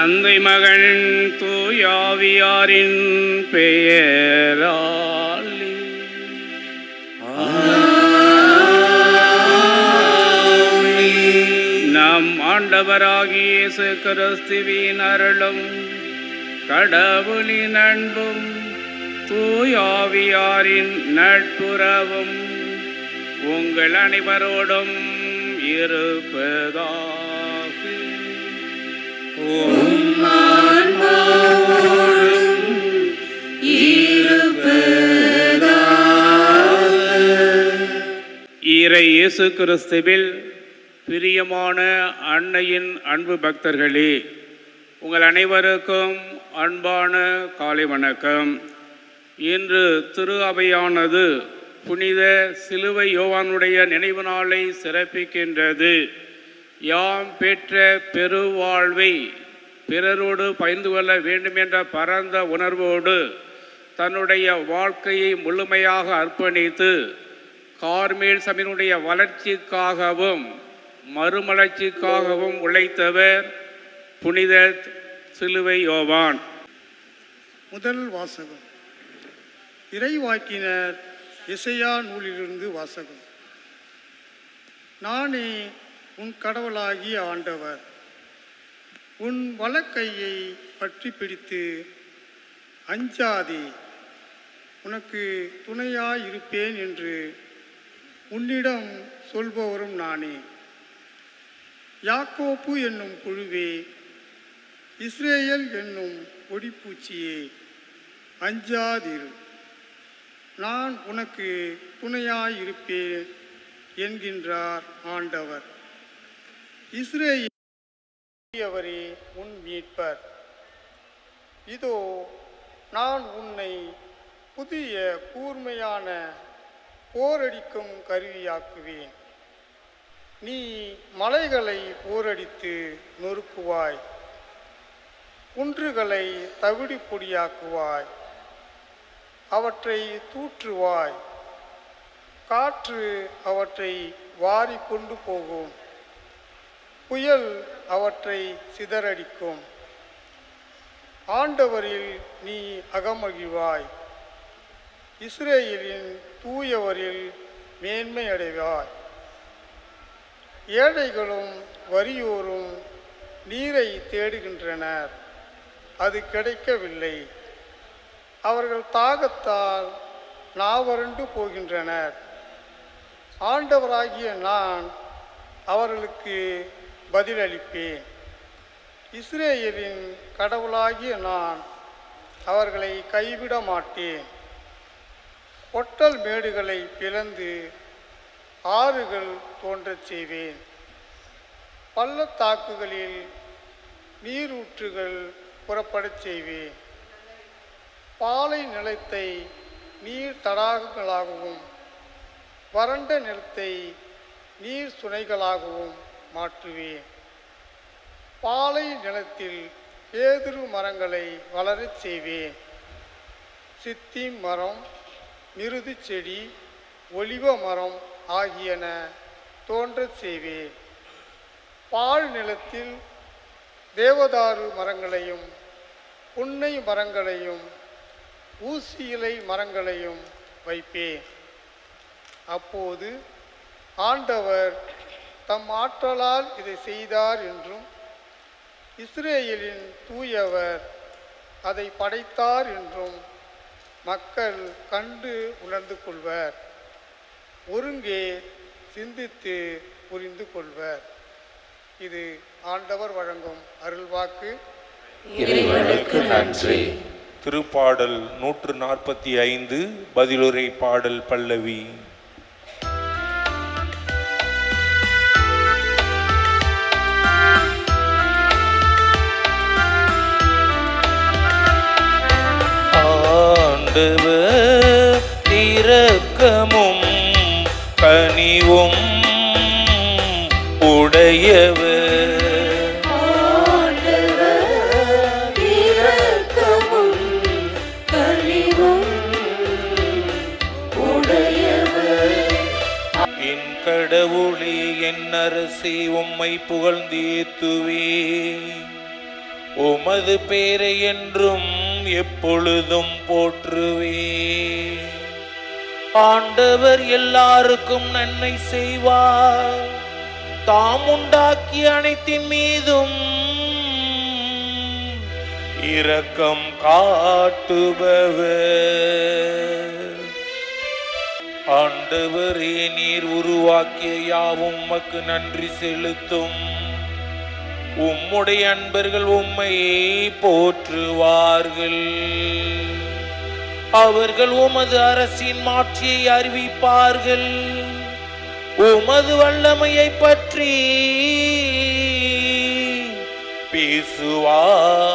தந்தை மகன் தூயாவியாரின் பெயரால் நம் ஆண்டவராகிய இயேசு கிறிஸ்துவின் அருளும் கடவுளின் அன்பும் தூயாவியாரின் நட்புறவும் உங்கள் அனைவரோடும் இருப்பதாக. இறை இயேசு கிறிஸ்துவில் பிரியமான அன்னையின் அன்பு பக்தர்களே, உங்கள் அனைவருக்கும் அன்பான காலை வணக்கம். இன்று திரு அவையானது புனித சிலுவை யோவானுடைய நினைவு நாளை சிறப்பிக்கின்றது. யாம் பெற்ற பெருவாழ்வை பிறரோடு பகிர்ந்து கொள்ள வேண்டும் என்ற பரந்த உணர்வோடு தன்னுடைய வாழ்க்கையை முழுமையாக அர்ப்பணித்து கார்மேல் சபையினுடைய வளர்ச்சிக்காகவும் மறுமலர்ச்சிக்காகவும் உழைத்தவர் புனித சிலுவை யோவான். முதல் வாசகம் இறைவாக்கினர் எசையா நூலிலிருந்து வாசகம். நானே உன் கடவுளாகிய ஆண்டவர், உன் வலக்கையை பற்றி பிடித்து அஞ்சாதே, உனக்கு துணையாயிருப்பேன் என்று உன்னிடம் சொல்பவரும் நானே. யாக்கோப்பு என்னும் புழுவே, இஸ்ரேல் என்னும் ஒடிப்பூச்சியே, அஞ்சாதிரு, நான் உனக்கு துணையாயிருப்பேன் என்கின்றார் ஆண்டவர். இஸ்ரேலவரே உன் மீட்பர். இதோ நான் உன்னை புதிய கூர்மையான போரடிக்கும் கருவியாக்குவேன். நீ மலைகளை போரடித்து நொறுக்குவாய், குன்றுகளை தவிடு பொடியாக்குவாய், அவற்றை தூற்றுவாய், காற்று அவற்றை வாரி கொண்டு போகும், புயல் அவற்றை சிதறடிக்கும். ஆண்டவரில் நீ அகமகிழ்வாய், இஸ்ரேலின் தூயவரில் மேன்மை அடைவாய். ஏழைகளும் வறியோரும் நீரை தேடுகின்றனர், அது கிடைக்கவில்லை. அவர்கள் தாகத்தால் நாவறண்டு போகின்றனர். ஆண்டவராகிய நான் அவர்களுக்கு பதிலளிப்பேன். இஸ்ரேலின் கடவுளாகிய நான் அவர்களை கைவிட மாட்டேன். பொட்டல் மேடுகளை பிளந்து ஆறுகள் தோன்றச் செய்வேன். பள்ளத்தாக்குகளில் நீரூற்றுகள் புறப்படச் செய்வேன். பாலை நிலத்தை நீர் தடாகங்களாகவும் வறண்ட நிலத்தை நீர் சுனைகளாகவும் மாற்றுவேன். பாலை நிலத்தில் கேதுரு மரங்களை வளரச் செய்வேன். சித்தி மரம், மிருது செடி, ஒலிவ மரம் ஆகியன தோன்றச் செய்வேன். பால் நிலத்தில் தேவதாரு மரங்களையும் புன்னை மரங்களையும் ஊசி இலை மரங்களையும் வைப்பேன். அப்போது ஆண்டவர் தம் ஆற்றலால் இதை செய்தார் என்றும் இஸ்ரேலின் தூயவர் அதை படைத்தார் என்றும் மக்கள் கண்டு உணர்ந்து கொள்வர். ஒருங்கே சிந்தித்து புரிந்து கொள்வர். இது ஆண்டவர் வழங்கும் அருள்வாக்கு. இறைவனுக்கு நன்றி. திருப்பாடல் 145 பதிலுரை பாடல் பல்லவி. ஆண்டவர் இரக்கமும் கனிவும் உடையவர், என் கடவுளே, என் அரசே, உம்மை புகழ்ந்தேத்துவே. உமது பேரை என்றும் எப்பொழுதும் போற்றுவே. ஆண்டவர் எல்லாருக்கும் நன்மை செய்வார். தாம் உண்டாக்கிய அனைத்தின் மீதும் இரக்கம் காட்டுபவர். ஆண்டவரே, நீர் உருவாக்கிய யாவும் உமக்கு நன்றி செலுத்தும். உம்முடைய அன்பர்கள் உம்மை போற்றுவார்கள். அவர்கள் உமது அரசின் மாட்சியை அறிவிப்பார்கள். உமது வல்லமையை பற்றி பேசுவார்கள்.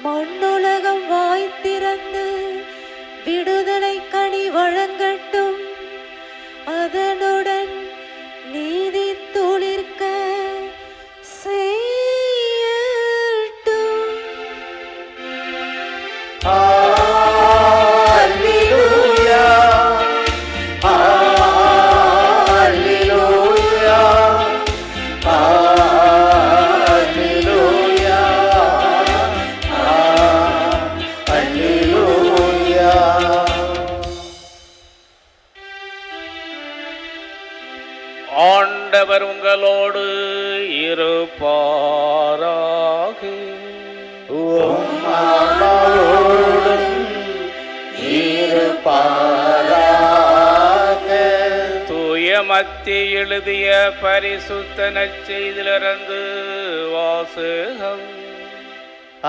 மண்ணுலகம் வாய் திறந்து விடுதலை கனி வழங்கட்டும். அதனுடன் நீதி துளிர்க்க செய்யட்டும். அல்லேலூயா, அல்லேலூயா, அல்லேலூயா, அல்லேலூயா. ஆண்டவர் உங்களோடு இருப்பாராக. உம் ஆன்மாவோடும் இருப்பாராக. தூய மத்தேயு எழுதிய பரிசுத்த நற்செய்தியிலிருந்து வாசகம்.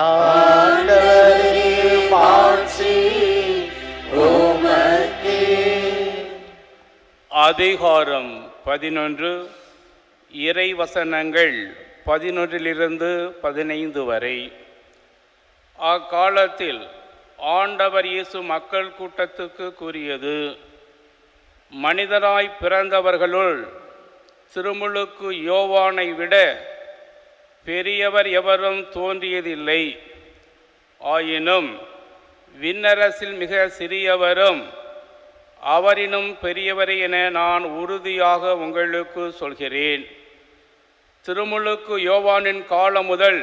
ஆண்டவரே, மாட்சி உமக்கே. அதிகாரம் 11 இறைவசனங்கள் 11 15 வரை. அக்காலத்தில் ஆண்டவர் இயேசு மக்கள் கூட்டத்துக்கு கூறியது, மனிதராய் பிறந்தவர்களுள் திருமுழுக்கு யோவானை விட பெரியவர் எவரும் தோன்றியதில்லை. ஆயினும் விண்ணரசில் மிக சிறியவரும் அவரினும் பெரியவரே என நான் உறுதியாக உங்களுக்கு சொல்கிறேன். திருமுழுக்கு யோவானின் காலம் முதல்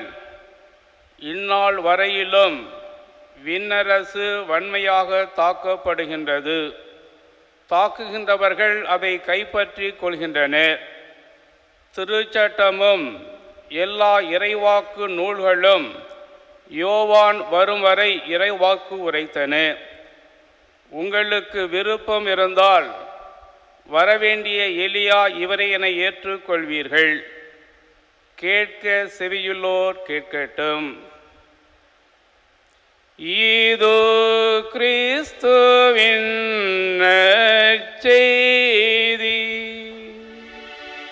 இந்நாள் வரையிலும் விண்ணரசு வன்மையாக தாக்கப்படுகின்றது. தாக்குகின்றவர்கள் அதை கைப்பற்றி கொள்கின்றனர். திருச்சட்டமும் எல்லா இறைவாக்கு நூல்களும் யோவான் வரும் வரை இறைவாக்கு உரைத்தன. உங்களுக்கு விருப்பம் இருந்தால் வரவேண்டிய எலியா இவரை என ஏற்றுக்கொள்வீர்கள். கேட்க செவியுள்ளோர் கேட்கட்டும். இதோ கிறிஸ்துவின் நற்செய்தி.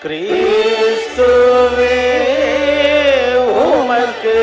கிறிஸ்துவே உமக்கு